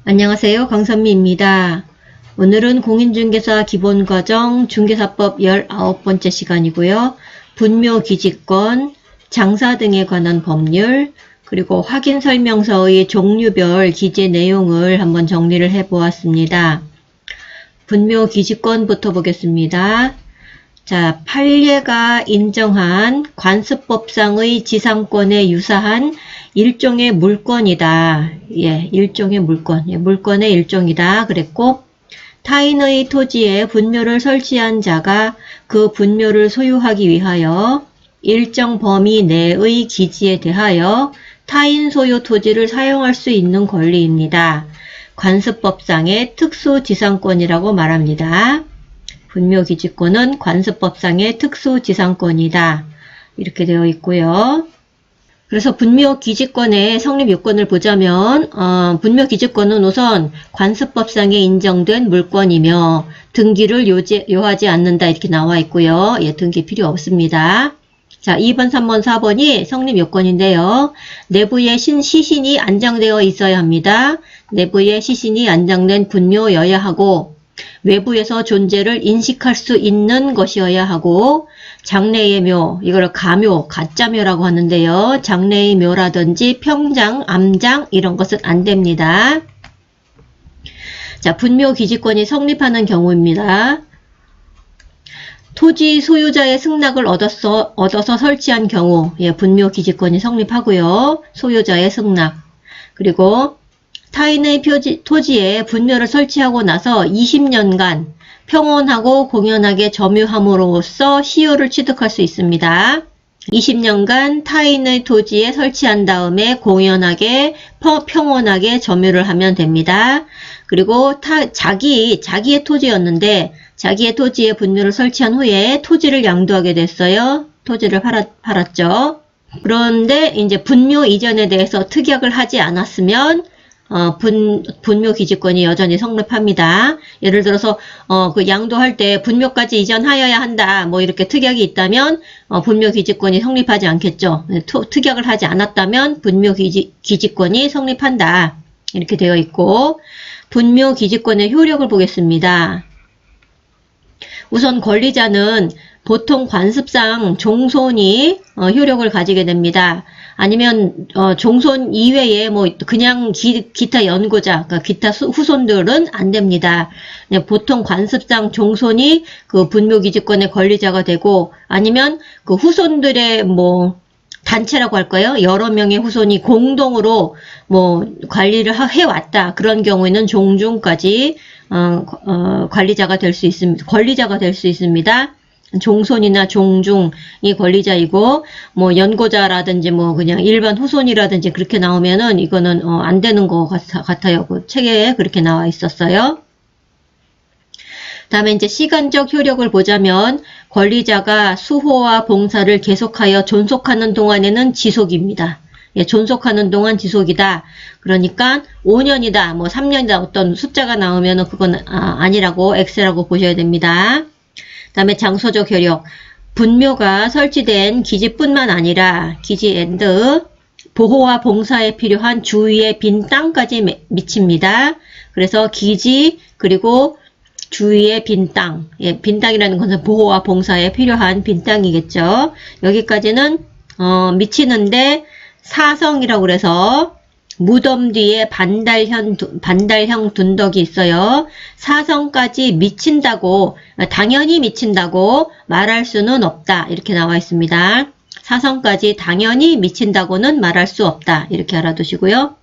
안녕하세요. 강선미입니다. 오늘은 공인중개사 기본과정 중개사법 19번째 시간이고요. 분묘기지권, 장사 등에 관한 법률, 그리고 확인설명서의 종류별 기재 내용을 한번 정리를 해보았습니다. 분묘기지권부터 보겠습니다. 자, 판례가 인정한 관습법상의 지상권에 유사한 일종의 물권이다. 예, 일종의 물권. 예, 물권의 일종이다. 그랬고, 타인의 토지에 분묘를 설치한 자가 그 분묘를 소유하기 위하여 일정 범위 내의 기지에 대하여 타인 소유 토지를 사용할 수 있는 권리입니다. 관습법상의 특수지상권이라고 말합니다. 분묘기지권은 관습법상의 특수지상권이다. 이렇게 되어 있고요. 그래서 분묘기지권의 성립요건을 보자면 분묘기지권은 우선 관습법상에 인정된 물권이며 등기를 요하지 않는다 이렇게 나와 있고요. 예, 등기 필요 없습니다. 자, 2번, 3번, 4번이 성립요건인데요. 내부에 시신이 안장되어 있어야 합니다. 내부에 시신이 안장된 분묘여야 하고 외부에서 존재를 인식할 수 있는 것이어야 하고 장래의 묘, 이걸 가묘, 가짜묘라고 하는데요. 장래의 묘라든지 평장, 암장 이런 것은 안 됩니다. 자, 분묘기지권이 성립하는 경우입니다. 토지 소유자의 승낙을 얻어서 설치한 경우, 예, 분묘기지권이 성립하고요. 소유자의 승낙. 그리고 타인의 토지에 분묘를 설치하고 나서 20년간 평온하고 공연하게 점유함으로써 시효를 취득할 수 있습니다. 20년간 타인의 토지에 설치한 다음에 공연하게 평온하게 점유를 하면 됩니다. 그리고 자기의 토지였는데 자기의 토지에 분묘를 설치한 후에 토지를 양도하게 됐어요. 토지를 팔았죠. 그런데 이제 분묘 이전에 대해서 특약을 하지 않았으면 분묘기지권이 여전히 성립합니다. 예를 들어서 그 양도할 때 분묘까지 이전하여야 한다 뭐 이렇게 특약이 있다면 분묘기지권이 성립하지 않겠죠. 특약을 하지 않았다면 분묘기지권이 성립한다 이렇게 되어 있고, 분묘기지권의 효력을 보겠습니다. 우선 권리자는 보통 관습상 종손이 효력을 가지게 됩니다. 아니면 종손 이외에 뭐 그냥 기타 연고자, 그러니까 기타 후손들은 안 됩니다. 그냥 보통 관습상 종손이 그 분묘기지권의 권리자가 되고, 아니면 그 후손들의 뭐 단체라고 할까요? 여러 명의 후손이 공동으로 뭐 관리를 해왔다. 그런 경우에는 종중까지 관리자가 될 수 있습니다. 권리자가 될 수 있습니다. 종손이나 종중이 권리자이고, 뭐 연고자라든지 뭐 그냥 일반 후손이라든지 그렇게 나오면은 이거는 안 되는 것 같아요. 그 책에 그렇게 나와 있었어요. 다음에 이제 시간적 효력을 보자면 권리자가 수호와 봉사를 계속하여 존속하는 동안에는 지속입니다. 예, 존속하는 동안 지속이다. 그러니까 5년이다, 뭐 3년이다 어떤 숫자가 나오면은 그건 아니라고 X라고 보셔야 됩니다. 다음에 장소적 효력. 분묘가 설치된 기지뿐만 아니라 기지 앤드 보호와 봉사에 필요한 주위의 빈 땅까지 미칩니다. 그래서 기지 그리고 주위의 빈 땅, 예, 빈 땅이라는 것은 보호와 봉사에 필요한 빈 땅이겠죠. 여기까지는 미치는데 사성이라고 그래서 무덤 뒤에 반달형 둔덕이 있어요. 사성까지 미친다고, 당연히 미친다고 말할 수는 없다. 이렇게 나와 있습니다. 사성까지 당연히 미친다고는 말할 수 없다. 이렇게 알아두시고요.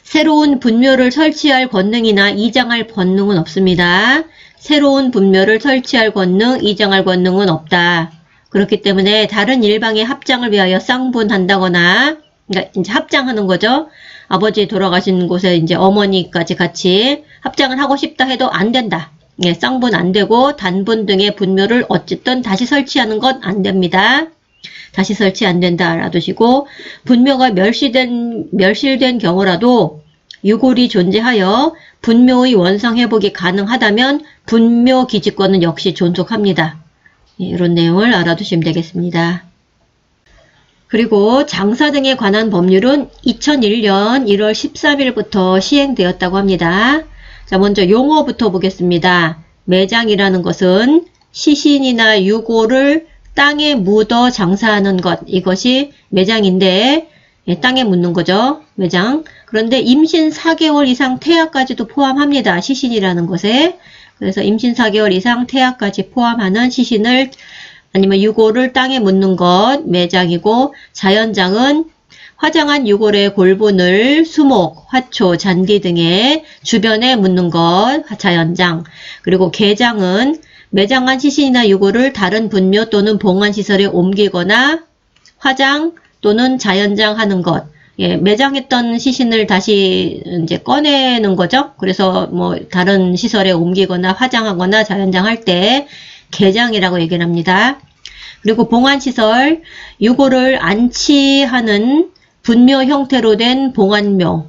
새로운 분묘를 설치할 권능이나 이장할 권능은 없습니다. 새로운 분묘를 설치할 권능, 이장할 권능은 없다. 그렇기 때문에 다른 일방의 합장을 위하여 쌍분한다거나, 그러니까 이제 합장하는 거죠. 아버지 돌아가신 곳에 이제 어머니까지 같이 합장을 하고 싶다 해도 안 된다. 예, 쌍분 안 되고 단분 등의 분묘를 어쨌든 다시 설치하는 건 안 됩니다. 다시 설치 안 된다 알아두시고, 분묘가 멸실된 경우라도 유골이 존재하여 분묘의 원상 회복이 가능하다면 분묘기지권은 역시 존속합니다. 예, 이런 내용을 알아두시면 되겠습니다. 그리고 장사 등에 관한 법률은 2001년 1월 13일부터 시행되었다고 합니다. 자, 먼저 용어부터 보겠습니다. 매장이라는 것은 시신이나 유골을 땅에 묻어 장사하는 것, 이것이 매장인데, 땅에 묻는 거죠. 매장. 그런데 임신 4개월 이상 태아까지도 포함합니다. 시신이라는 것에. 그래서 임신 4개월 이상 태아까지 포함하는 시신을 아니면 유골을 땅에 묻는 것 매장이고, 자연장은 화장한 유골의 골분을 수목, 화초, 잔디 등의 주변에 묻는 것 자연장. 그리고 개장은 매장한 시신이나 유골을 다른 분묘 또는 봉안시설에 옮기거나 화장 또는 자연장하는 것. 예, 매장했던 시신을 다시 이제 꺼내는 거죠. 그래서 뭐 다른 시설에 옮기거나 화장하거나 자연장할 때 개장이라고 얘기를 합니다. 그리고 봉안시설, 유골을 안치하는 분묘 형태로 된 봉안묘.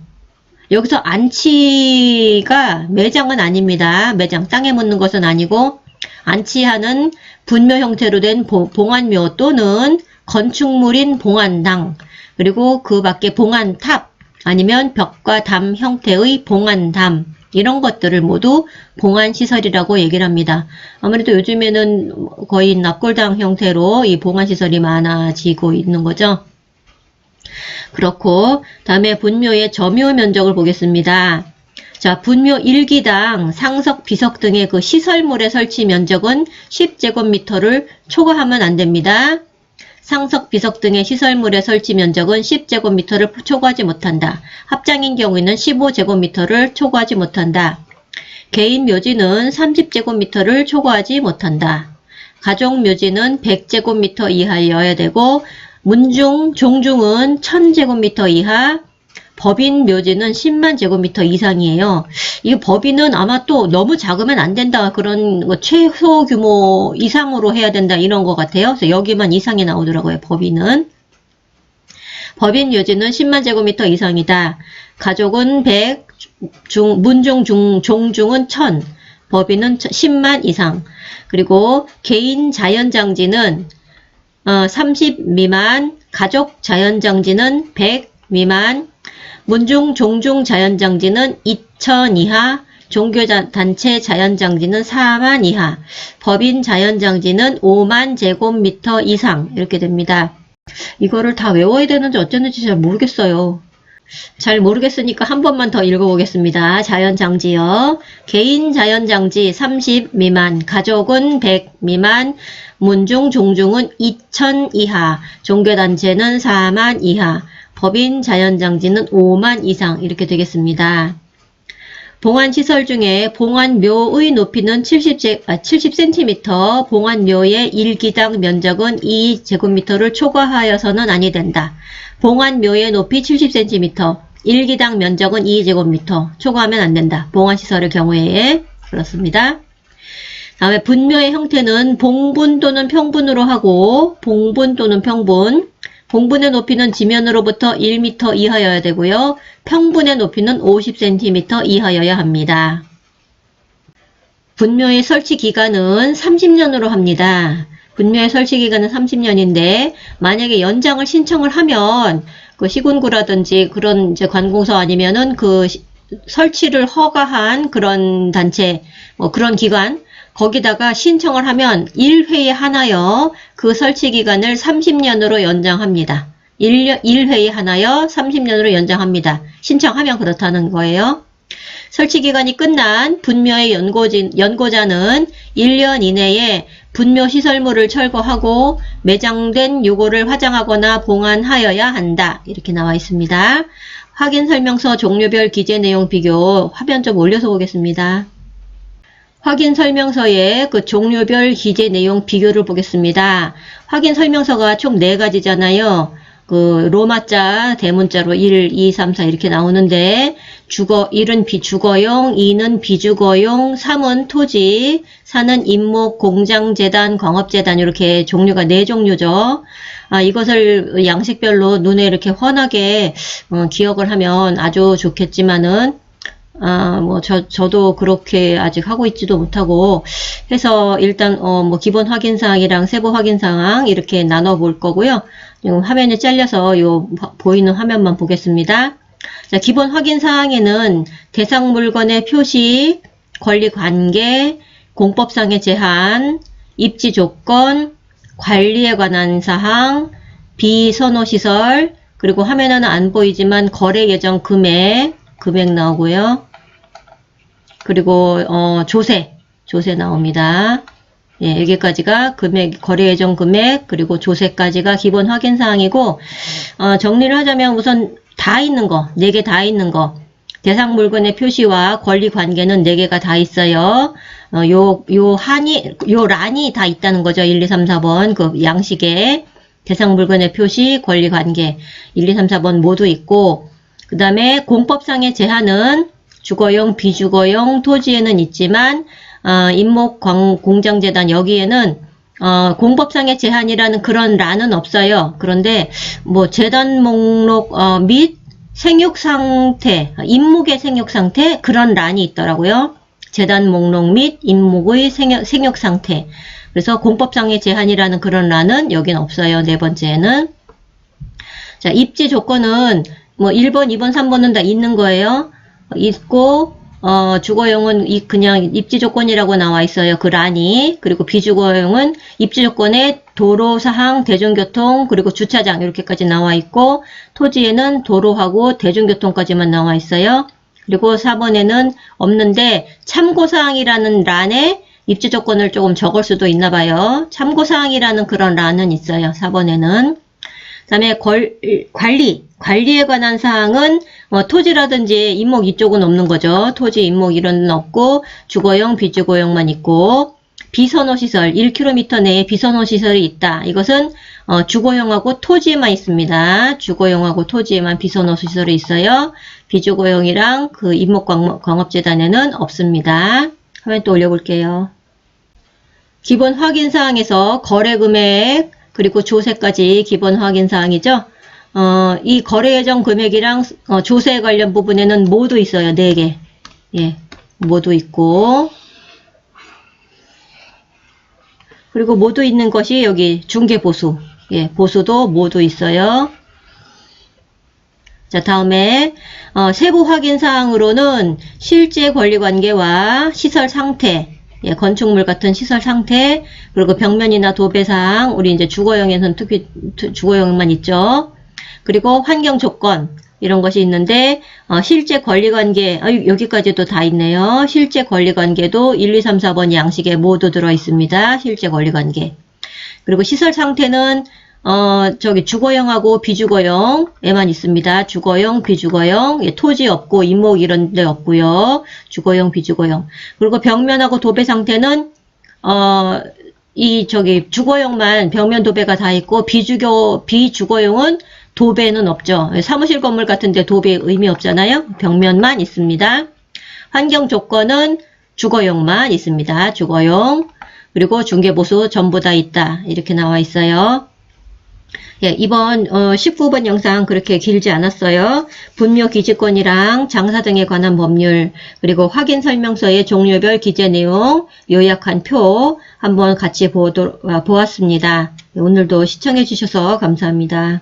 여기서 안치가 매장은 아닙니다. 매장, 땅에 묻는 것은 아니고 안치하는 분묘 형태로 된 봉안묘 또는 건축물인 봉안당, 그리고 그 밖에 봉안탑 아니면 벽과 담 형태의 봉안담, 이런 것들을 모두 봉안시설이라고 얘기를 합니다. 아무래도 요즘에는 거의 납골당 형태로 이 봉안시설이 많아지고 있는 거죠. 그렇고 다음에 분묘의 점유 면적을 보겠습니다. 자, 분묘 1기당 상석, 비석 등의 그 시설물의 설치 면적은 10제곱미터를 초과하면 안 됩니다. 상석, 비석 등의 시설물의 설치 면적은 10제곱미터를 초과하지 못한다. 합장인 경우에는 15제곱미터를 초과하지 못한다. 개인 묘지는 30제곱미터를 초과하지 못한다. 가족 묘지는 100제곱미터 이하여야 되고, 문중, 종중은 1000제곱미터 이하, 법인 묘지는 10만 제곱미터 이상이에요. 이 법인은 아마 또 너무 작으면 안 된다, 그런 거 최소 규모 이상으로 해야 된다, 이런 것 같아요. 그래서 여기만 이상이 나오더라고요. 법인은. 법인 묘지는 10만 제곱미터 이상이다. 가족은 100, 문중, 종중은 1000, 법인은 10만 이상. 그리고 개인 자연장지는 30 미만, 가족 자연장지는 100 미만, 문중, 종중 자연장지는 2000 이하, 종교단체 자연장지는 4만 이하, 법인 자연장지는 5만 제곱미터 이상, 이렇게 됩니다. 이거를 다 외워야 되는지 어쩌는지 잘 모르겠어요. 잘 모르겠으니까 한 번만 더 읽어보겠습니다. 자연장지요. 개인 자연장지 30 미만, 가족은 100 미만, 문중, 종중은 2000 이하, 종교단체는 4만 이하, 법인 자연장지는 5만 이상, 이렇게 되겠습니다. 봉안시설 중에 봉안묘의 높이는 70cm, 봉안묘의 1기당 면적은 2제곱미터를 초과하여서는 아니 된다. 봉안묘의 높이 70cm, 1기당 면적은 2제곱미터, 초과하면 안 된다. 봉안시설의 경우에 그렇습니다. 다음에 분묘의 형태는 봉분 또는 평분으로 하고, 봉분 또는 평분, 봉분의 높이는 지면으로부터 1m 이하여야 되고요. 평분의 높이는 50cm 이하여야 합니다. 분묘의 설치 기간은 30년으로 합니다. 분묘의 설치 기간은 30년인데 만약에 연장을 신청을 하면 그 시군구라든지 그런 이제 관공서 아니면은 그 설치를 허가한 그런 단체, 뭐 그런 기관, 거기다가 신청을 하면 1회에 하나여 그 설치 기간을 30년으로 연장합니다. 1회에 하나여 30년으로 연장합니다. 신청하면 그렇다는 거예요. 설치 기간이 끝난 분묘의 연고자는 1년 이내에 분묘 시설물을 철거하고 매장된 유골을 화장하거나 봉안하여야 한다. 이렇게 나와 있습니다. 확인 설명서 종류별 기재 내용 비교 화면 좀 올려서 보겠습니다. 확인 설명서의 그 종류별 기재 내용 비교를 보겠습니다. 확인 설명서가 총 4가지잖아요. 그 로마자, 대문자로 1, 2, 3, 4 이렇게 나오는데 1은 비주거용, 2는 비주거용, 3은 토지, 4는 임목, 공장, 재단, 광업재단 이렇게 종류가 4종류죠. 이것을 양식별로 눈에 이렇게 훤하게 기억을 하면 아주 좋겠지만은 저도 그렇게 아직 하고 있지도 못하고 해서 일단, 기본 확인사항이랑 세부 확인사항 이렇게 나눠 볼 거고요. 지금 화면에 잘려서 요 보이는 화면만 보겠습니다. 자, 기본 확인 사항에는 대상 물건의 표시, 권리 관계, 공법상의 제한, 입지 조건, 관리에 관한 사항, 비선호 시설, 그리고 화면에는 안 보이지만 거래 예정 금액 나오고요. 그리고 조세 나옵니다. 예, 여기까지가 금액, 거래 예정 금액, 그리고 조세까지가 기본 확인 사항이고, 정리를 하자면 우선 다 있는 거, 4개 다 있는 거, 대상 물건의 표시와 권리 관계는 4개가 다 있어요. 요 란이 다 있다는 거죠. 1, 2, 3, 4번 그 양식에 대상 물건의 표시, 권리 관계 1, 2, 3, 4번 모두 있고, 그 다음에 공법상의 제한은 주거용, 비주거용, 토지에는 있지만 임목 공장재단 여기에는 공법상의 제한이라는 그런 란은 없어요. 그런데 뭐 재단 목록 및 생육 상태, 임목의 생육 상태 그런 란이 있더라고요. 재단 목록 및 임목의 생육 상태. 그래서 공법상의 제한이라는 그런 란은 여긴 없어요. 네 번째는. 자, 입지 조건은 뭐 1번, 2번, 3번은 다 있는 거예요. 있고 주거용은 그냥 입지 조건이라고 나와 있어요. 그 란이. 그리고 비주거용은 입지 조건에 도로사항, 대중교통, 그리고 주차장 이렇게까지 나와 있고, 토지에는 도로하고 대중교통까지만 나와 있어요. 그리고 4번에는 없는데 참고사항이라는 란에 입지 조건을 조금 적을 수도 있나 봐요. 참고사항이라는 그런 란은 있어요. 4번에는. 그 다음에 관리에 관한 사항은 토지라든지 임목 이쪽은 없는 거죠. 토지, 임목 이런 건 없고 주거용, 비주거용만 있고, 비선호시설 1km 내에 비선호시설이 있다. 이것은 주거용하고 토지에만 있습니다. 주거용하고 토지에만 비선호시설이 있어요. 비주거용이랑 그 임목광업재단에는 없습니다. 화면 또 올려볼게요. 기본 확인사항에서 거래금액 그리고 조세까지 기본 확인사항이죠. 이 거래 예정 금액이랑 조세 관련 부분에는 모두 있어요. 4개. 예, 모두 있고. 그리고 모두 있는 것이 여기 중개보수. 예, 보수도 모두 있어요. 자, 다음에 세부 확인 사항으로는 실제 권리 관계와 시설 상태, 예, 건축물 같은 시설 상태, 그리고 벽면이나 도배사항, 우리 이제 주거용에서는 특히 주거용만 있죠. 그리고 환경 조건, 이런 것이 있는데, 실제 권리 관계, 여기까지도 다 있네요. 실제 권리 관계도 1, 2, 3, 4번 양식에 모두 들어 있습니다. 실제 권리 관계. 그리고 시설 상태는, 저기 주거용하고 비주거용에만 있습니다. 주거용, 비주거용, 예, 토지 없고 임목 이런 데 없고요. 주거용, 비주거용. 그리고 벽면하고 도배 상태는 주거용만 벽면 도배가 다 있고 비주거용은 도배는 없죠. 사무실 건물 같은데 도배 의미 없잖아요. 벽면만 있습니다. 환경 조건은 주거용만 있습니다. 주거용. 그리고 중개보수 전부 다 있다. 이렇게 나와 있어요. 예, 이번 19번 영상 그렇게 길지 않았어요. 분묘 기지권이랑 장사 등에 관한 법률, 그리고 확인 설명서의 종류별 기재 내용, 요약한 표 한번 같이 보았습니다. 오늘도 시청해 주셔서 감사합니다.